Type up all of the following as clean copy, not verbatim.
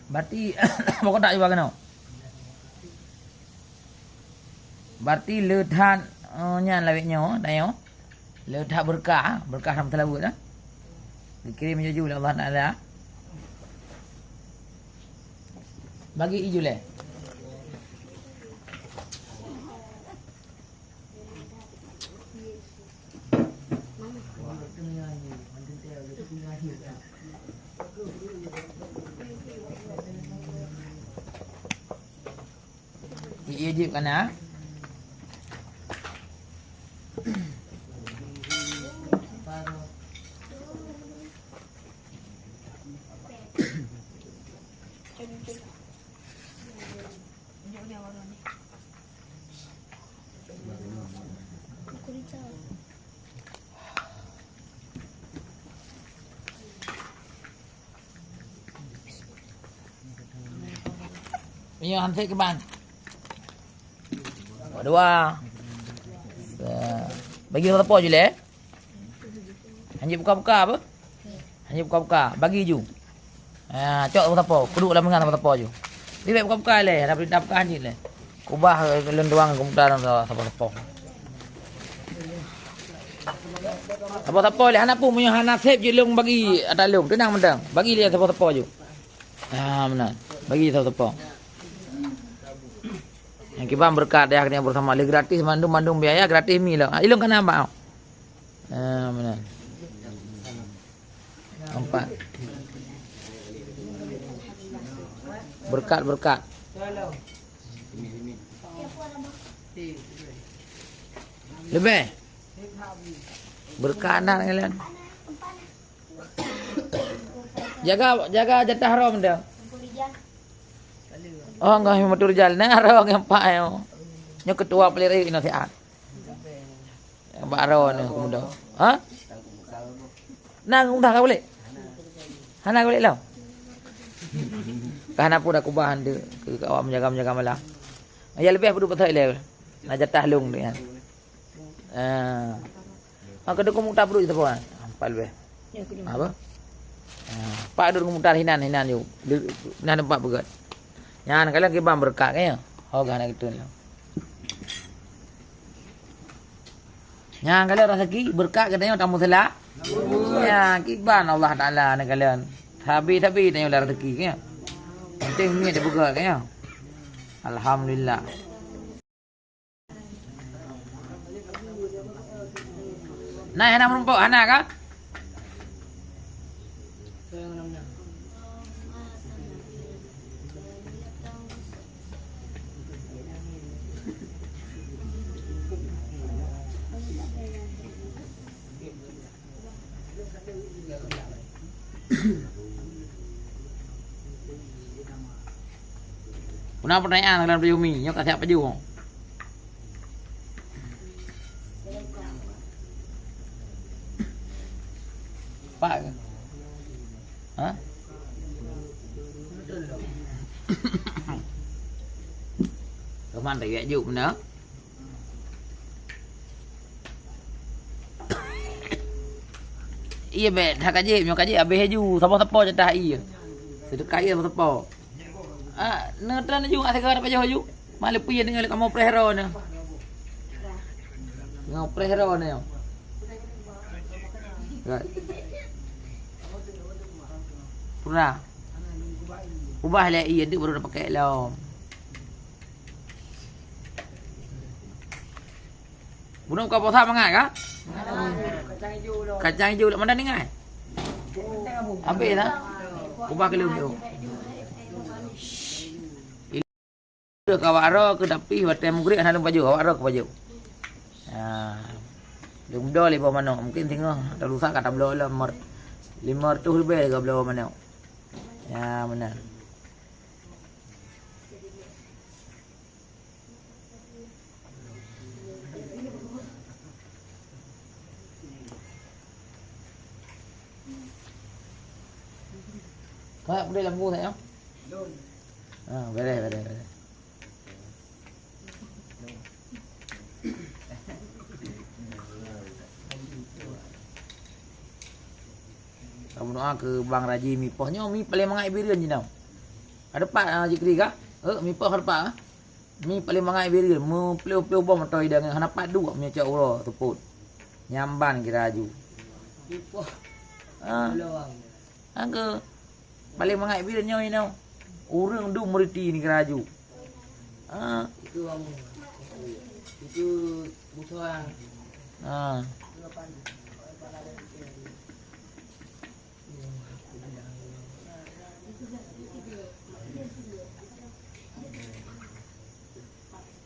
Berarti pokok tak juga kena. Berarti leuthan nya lawiknya tayo. Leuthan berkah sama telawut dah. Dikirim jaju oleh Allah Taala. Bagi ijule. Ijib kana. Punya hampir ke ban. Dua. Bagi apa je le? Hanya buka-buka apa? Hanya buka-buka. Bagi ju. Cok apa? Kuduk dalam mengan apa je. Dia buka-buka le, dapat buka hanya le. Kubah lenduang komputer apa-apa. Apa-apa le anak pun punya anak save je long bagi atas long tenang mendang. Bagi dia apa-apa je. Benar. Bagi apa-apa. Yang kibam berkat dia akhirnya bersama le gratis mandum biaya gratis mi lah. Ilung kan apa? Benar. Nampak. Berkat. Lebih. Berkat nak kalian. Jaga jatah haram dah. Oh enggak motor jalan aro ngempak yo. Nyo ketua peliri nasihat. Mbak aro ni kemudian. Ha? Nang udah ka boleh. Hana boleh lah. Kahana pun dah kubahan dia ke awak menjaga malah. Ya lebih perlu betul le. Nak jatah lung dia. Kada ko mutar perlu itu apa? Ampal be. Apa? Pak dur mutar hinan yo. Hinan empat begat. Yan kalian kibam berkat kaya. Gana gitu lah. Yan kalian rezeki berkat katanya tamu salah. Ya, kibam Allah Taala ni kalian. Tapi tanya lah rezeki kaya. Penting ni ada berkat kaya. Alhamdulillah. Nah, anak merumpok anak kah? Kuna pertanyaan dalam video mi, nyok kasih apa juga? Pak, hah? Kemana tak gak juga benar? Iya bet, hak kaji, nyok kaji abis ju, siapa jatah iya. Sedekah iya siapa? Netan juga segar apa jauh. Malu punya dengan kamu prehero ni. Ngau prehero ni. Right. Pura. Ubah lah iya dia baru dah pakai lah. Bunuh kau posa mangat kah? Kacang hijau dak mana dengar? Habis dah. Ubah ke lu. Ke awak ke tapi batai mugrik dalam baju awak ke baju. Dia muda le bawa mana mungkin tengah tak rusak kata belah lah 500 lebih ke belah mana. Ya benar. Kau boleh lampu tak ya? Beres. Kamu doa ke Bang Raji mi pohnya mi paling mangai birian je tau. Ada pak jikri kah? Mi pak ada pak. Mi paling mangai biri mu pleu bom atoi dengan hanapat dua mi cak uro tuput. Nyamban kira aju. Ipo. Ah. Lawang. Angke paling mangai biri nyoi nau. Urang du muriti ni kira aju. Ah. Itu kamu. Itu butuhan. Ah.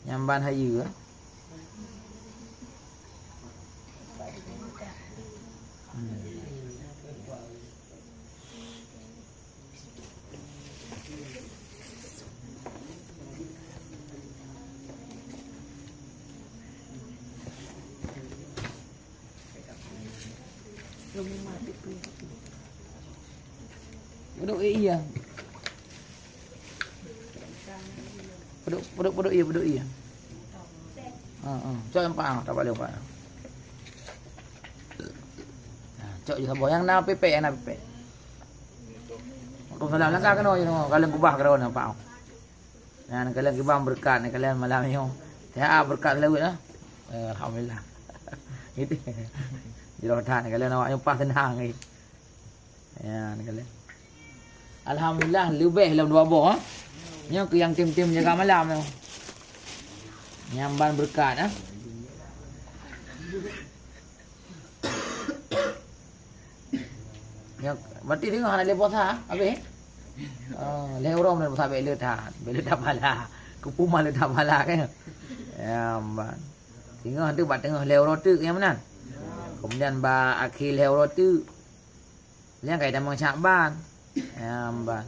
Nyamban hayu ah. Beduk iya. Beduk iya, beduk iya. Cok yang pang, tak boleh pang. Cok je sabo yang na pepe, yang na pepe. Kau salam langkah kena je no, kalian kubah kena nampak. Nah, kalian kibang berkat, kalian malam ni. Teh berkat lewat lah. Alhamdulillah. Gitu. Jerotan kalian awak nyumpah tenang ni. Ya, kalian. Alhamdulillah lebih dalam 2 boh. Nya ke yang tim-tim jaga malam tu. Nyamban berkat ah. Nya berarti tengok nak lepas ha, habis. Le orang nak sampai le dah. Bele dah bala. Kupuma le dah bala kan. Nyamban. Tengok tu bat tengok le orang tu yang mana? Kemudian ba akhir le orang tu. Liang kai damang Syakban. Nyamban.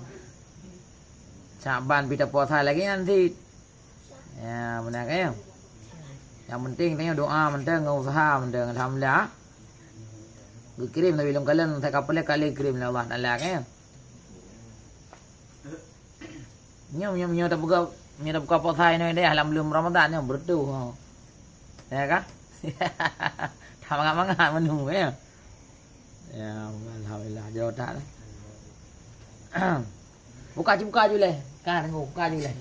Syakban kita puasa lagi nanti. Ya, benar kan? Yang penting tanya doa, penting usaha, penting alhamdulillah. Kirim Nabi long kalian saya kapal kali kirim Allah Taala kan? Nyam tak buka puasa ini deh alhamdulillah Ramadan yang berdoa. Ya kan? Mangga menu ya. Ya, alhamdulillah jauh tak. Buka je leh. Kan buka je leh.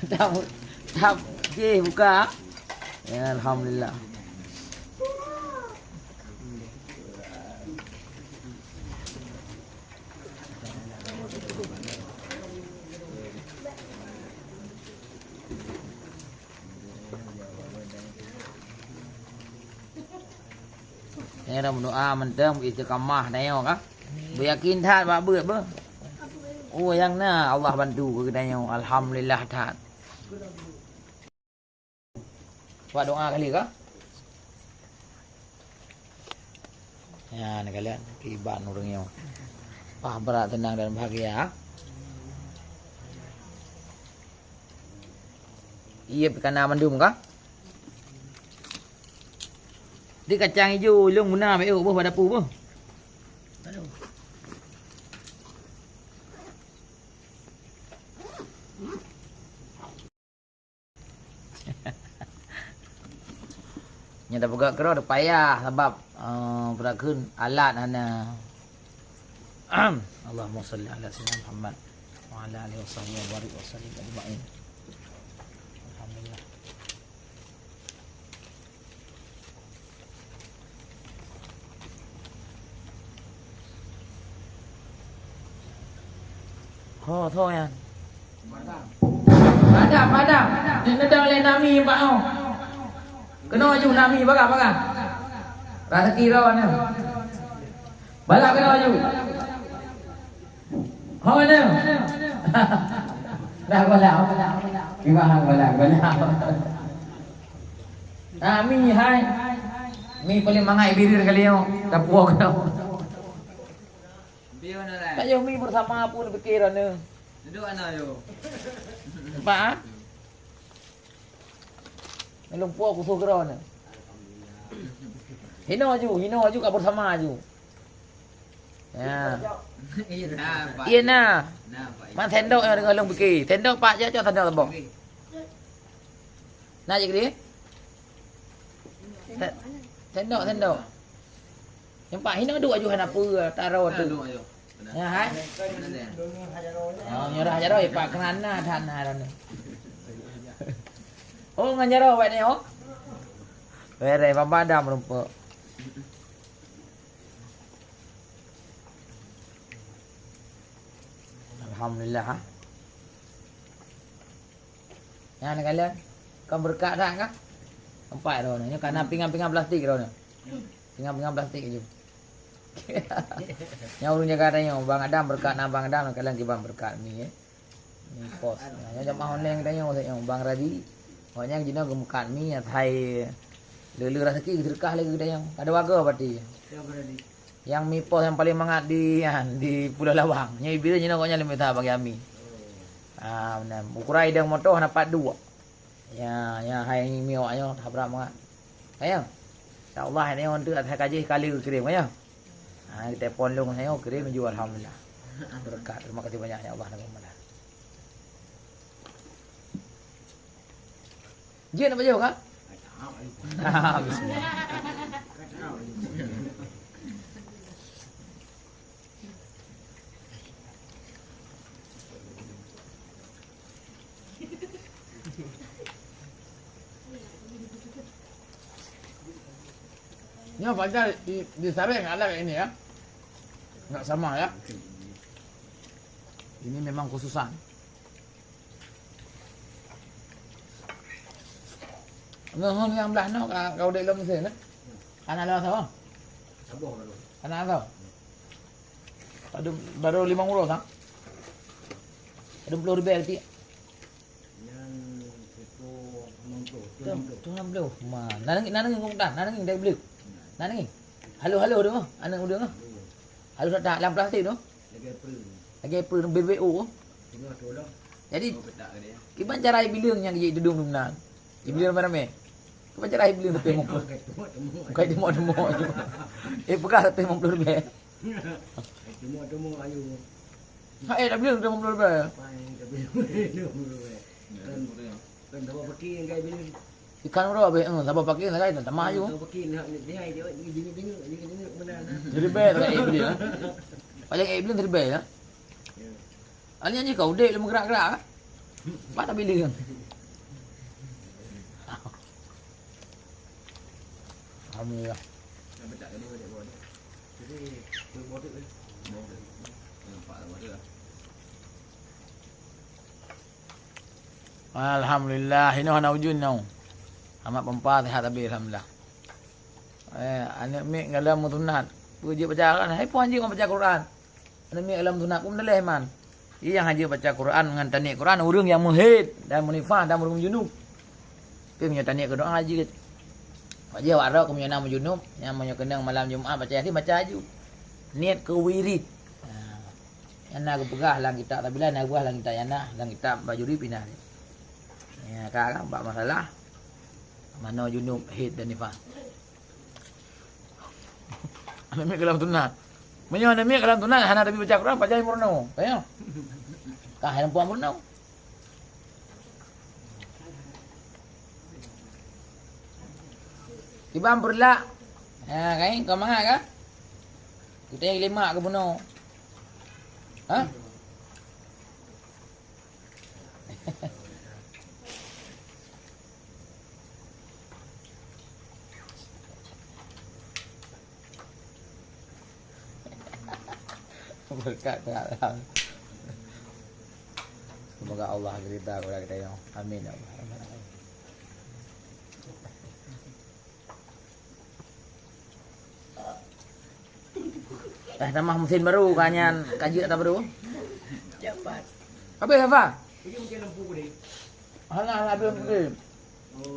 Tak je buka. Ya alhamdulillah. Ini dah berdoa mentang istiqamah tengok kah? Beryakin tak buat berat ber? Oh yang na Allah bantu ke tengok alhamdulillah tak. Buat doa kali kah? Ya ni kalian tiba orangnya. Berat tenang dan bahagia. Iya kena mandum kah? Dia kacang hijau long guna mai oh pada pu apa? Nya dah pegak kero dah payah sebab berakun alat hana. Allahumma salli ala sayyidina Muhammad wa ala alihi wasahbihi wa sallim ajma'in. Alhamdulillah. Thôi à. Padam. Dia dah oleh nami pak au. Kena aju nami baga. Rasa kira ni. Balak kena aju. Ho ni. Dah balak. Gimana balak. Nami hai. Mi paling mangai birir kali yo. Tapuak kau. Biar nak. Tak yo mi bersama pun pikiran ni. Duduk mana yo? Pak. Melong puak aku sugra ni. Hino aju kat bersama aju. Ya. Iya na. Mak tendok yang dengan long pikir. Tendok pak je cak tendok lebok. Nak je dia? Tendok. Yang pak hino duk aju han apa taro tu. Ya hai. Oh nyerah aja doy Pak kenana than hai ni. Oh nganyaro vậy này oh. Về đây papa dam rumput. Alhamdulillah. Ya ni kalian. Kau berkat dah kan? Empat dah ni. Karena pinggan-pinggan plastik dah ni. Pinggan-pinggan plastik je. Yang urungnya katanya Bang Adam berkat na Bang Adam kalian kibang berkat ni Ni pos. Yang jamaah online katanya yang Bang Radi. Pokoknya jina gemkat mi thai lele rezeki sedekah lagi katanya. Ada warga berarti. Yang mi pos yang paling mangat di Pulau Lawang. Nyai bila jina koknya lebih tahu bagi kami. Ah benar. Ukuran idang motor dapat 2. Ya hai mi awaknya tak berapa mangat. Ayang. InsyaAllah ni orang tu atas kaji kali kirim ya. Ha kita telefon long saya kirim menjual alhamdulillah. Berkat. Terima kasih banyak ya Allah Nabi Muhammad. Dia nak baju kah? Bismillah. Ni baca di Sareng ada kayak ini ya. Enggak sama ya. Ini memang khususan. Ngon yang belah no kau dek lom sini. Anak lah tahu. Sabar baru. Anak tahu. Baru 5 euro tak? Ada 10 ribu nanti. Yang itu 60. Tu 60. Mana nang ngomong dah. Nang dah beli. Nang ni. Halo dia mah. Anak udah mah. Halo tak dalam plastik tu. Lagi April BBO. Tengah tu dah. Jadi Petak dia. gimana cara bilang yang jadi dudung dumnan? Bilang ramai. Gimana cara bilang tu tengok. Bukan demo. Bekas 50 ribu. Temu ayu. Dah bilang 50 ribu. Paling tapi kan dapat pakai yang gaya bini. Ikan berapa be? Siapa pakai nak kait tak maju. Dapat pakai ni hai dia bini benar. Jadi be tak beli ah. Paling bilang terbaik ya. Ani ni kau dek lu gerak-gerak. Pak tak bilang. Alhamdulillah. Betak dia buat. Jadi buat tu. Nampak buat tu. Alhamdulillah, ini hana ujun nau. Amat pempa sehat habis alhamdulillah. Anak mek ngalam mutunat. Puji baca kan. Hai puan je baca Quran. Anak mek ngalam mutunat pun daleh man. Yang haji baca Quran dengan tani Quran urang yang muhid dan munifah dan urang junub. Pi punya tani ke doa haji. Pak je awak ke punya nama junub yang punya kenang malam Jumaat baca yasin baca aju. Niat ke wirid. Yang nak pegah lang kita tapi lah nak buah lang kita yang nak lang kita bajuri pindah. Ya sekarang pak masalah mana junub hid dan nifas. Anak mek kalam tunat. Menyo anak mek kalam tunat hana tapi baca Quran pajai murno. Tanya. Kah hang puan murno. Ibam berlak. Ha kain kau mahal kah? Kita yang 5 ke bunuh. Ha? Berkat Allah. Semoga Allah cerita kepada kita yang amin ya Allah. Tambah mesin baru kanyan kaji tak baru. Cepat. Habis apa? Ini mungkin lampu dia. Habis habis.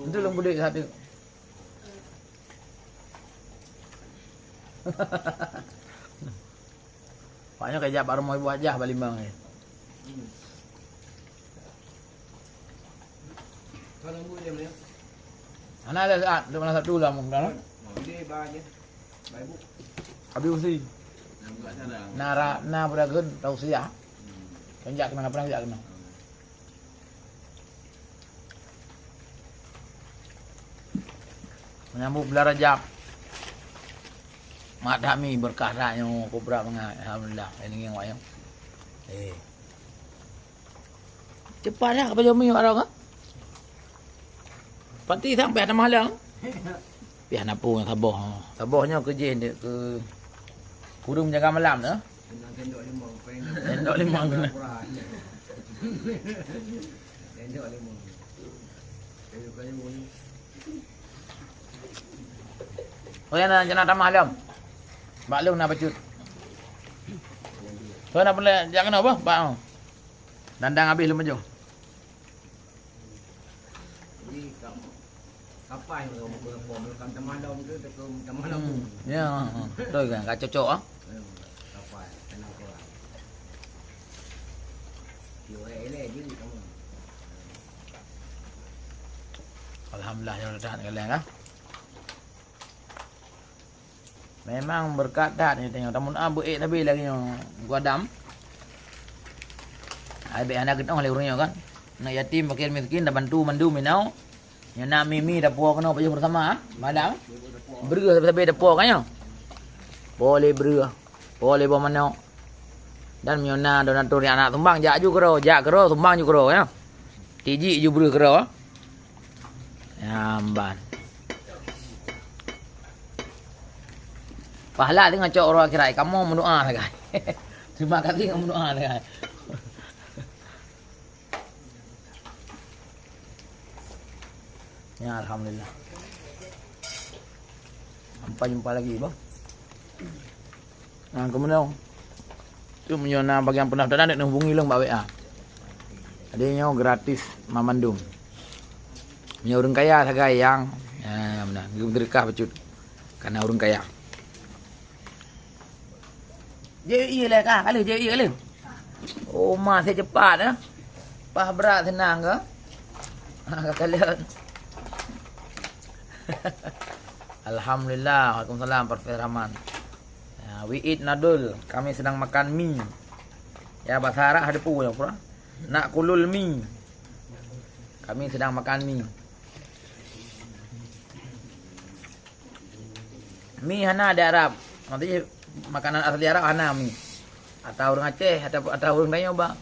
Itu lampu dia habis. Paknya kayak baru mau wajah balimbang ni. Kalau lampu dia mana? Anak ada saat, dia mana satu lah mungkin. Dia banyak. Baik. Habis usi. Nara na beragun tausiah. Kenjak kena apa kenjak kena. Menyambut bulan Rajab. Mak kami berkah dah yang kubra mengat. Alhamdulillah. Ini yang wayang. Cepatlah ke baju mi orang ah. Pati sampai ada malam. Biar nak pun sabah. Sabahnya kerja dia ke kurung jaga malam dah. Tendok limau. Tendok limau kena. Tendok limau. Tendok limau ni. Oh ya nak jangan tambah malam. Maklum nak bacut. Kau nak boleh jangan apa? Bang. Dandang habis lu maju. Jadi kapai kalau bom kan teman ke teman. Ya, betul kan? Kak cocok ah. Kapai tenang kau. Yo ele je kamu. Alhamdulillah ya dah kalian kan. Memang berkat dah ni tengok tamun abu tapi lagi yang gua dam. Ai be anak kita oleh urangnya kan. Nak yatim fakir miskin dah bantu mandu minau. Yang nak mimi dah puak kena pergi bersama malam. Berah sampai dah puak kan ya. Boleh berah. Boleh bawa mana. Dan miona donatur yang anak tumbang jak ju kero, tumbang ju kero ya. Tiji ju berah kero. Ya amban. Pahala tengok cok orang kira kamu mendoa lah guys. Terima kasih kamu mendoa lah guys. Ya alhamdulillah. Sampai jumpa lagi bang. Nah kemudian tu menyona bagi yang pendaftaran nak hubungi long bawa ah. Adanya gratis mamandum. Punya orang kaya sagai yang benar. Berkah becut. Karena orang kaya. JI lah kah? Kali JI kali. Oh masih cepat ah. Pah berat senang ke? Kalian. Alhamdulillah. Waalaikumsalam Profesor Rahman. We eat nadul. Kami sedang makan mie. Ya bahasa Arab ada pu ya pura. Nak kulul mie. Kami sedang makan mie. Mie hana ada Arab. Maksudnya makanan asli Arab hana mie. Atau orang Aceh atau orang lain bang.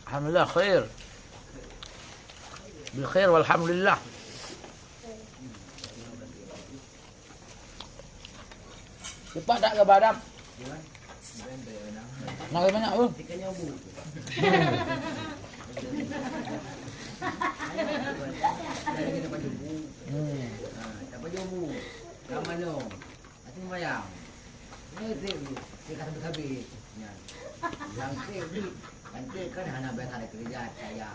Alhamdulillah khair. Bil khair walhamdulillah. Cepat tak ke badam? Nak banyak apa? Tikanya bu. Dapat jobu. Kamu no. Ati bayang. Ni dia kata habis. Yang ni nanti kan hana biasa kerja saya.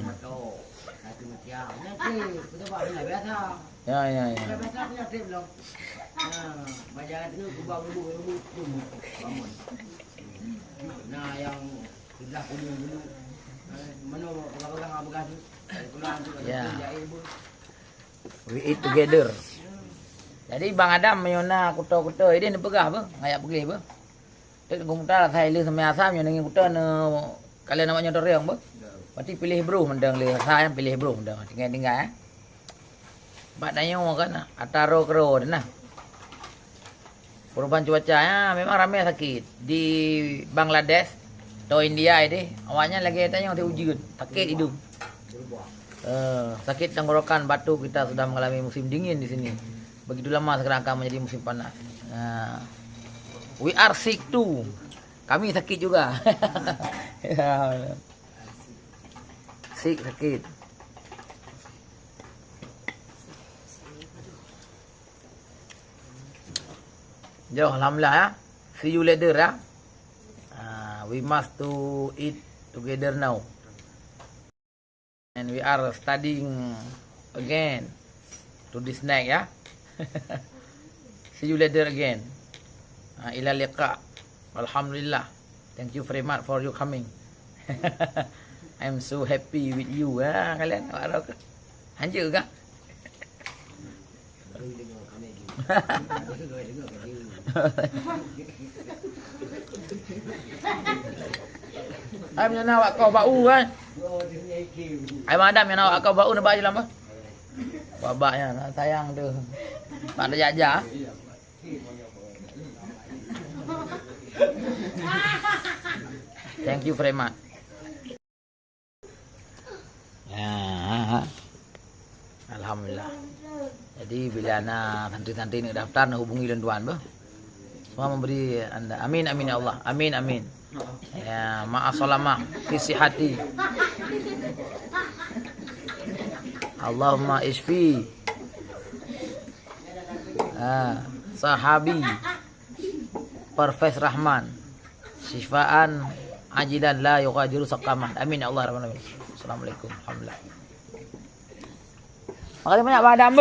Motor. Satu mutiara. Nanti kita buat biasa. Ya. Biasa punya tip belum. Bajaran tu kubang dulu bangun. Nah yang sudah punya dulu. Mana pegang abang tu. Pulang tu jahit pun. We eat together. Jadi Bang Adam menyona kuta-kuta ini ni pegah apa? Ngayak pergi apa? Tek gumta saya le sama asam yang dengan kuta ne kalian namanya dorang apa? Berarti pilih bro mendang le saya pilih bro mendang tinggal Bak nanya kan ataro kero nah. Perubahan cuaca memang ramai sakit di Bangladesh atau India ini awalnya lagi tanya untuk uji sakit hidung. Sakit tenggorokan batuk kita sudah mengalami musim dingin di sini. Begitu lama sekarang akan menjadi musim panas. We are sick too. Kami sakit juga. Sakit. Jauh alhamdulillah ya. See you later ya. We must to eat together now. And we are studying again to this snack ya. See you later again. Ila liqa. Alhamdulillah. Thank you very much for you coming. I'm so happy with you kalian. Anjir ke? Ai punya nak kau bau kan? Ai madam yang nak kau bau nak baju lama. Babaknya nak sayang tu. Pak ada jajah. Thank you very much. Ya. Alhamdulillah. Jadi bila anak santri-santri ini daftar nak hubungi tuan bah. Semua memberi anda. Amin amin ya Allah. Amin amin. Ya, ma'asalamah fi sihati. Allahumma isfi. Sahabi Parvez Rahman syifaan ajilan la yughadiru saqaman. Amin ya Allah rabbal alamin. Assalamualaikum. Alhamdulillah. Makasih banyak Pak Adam.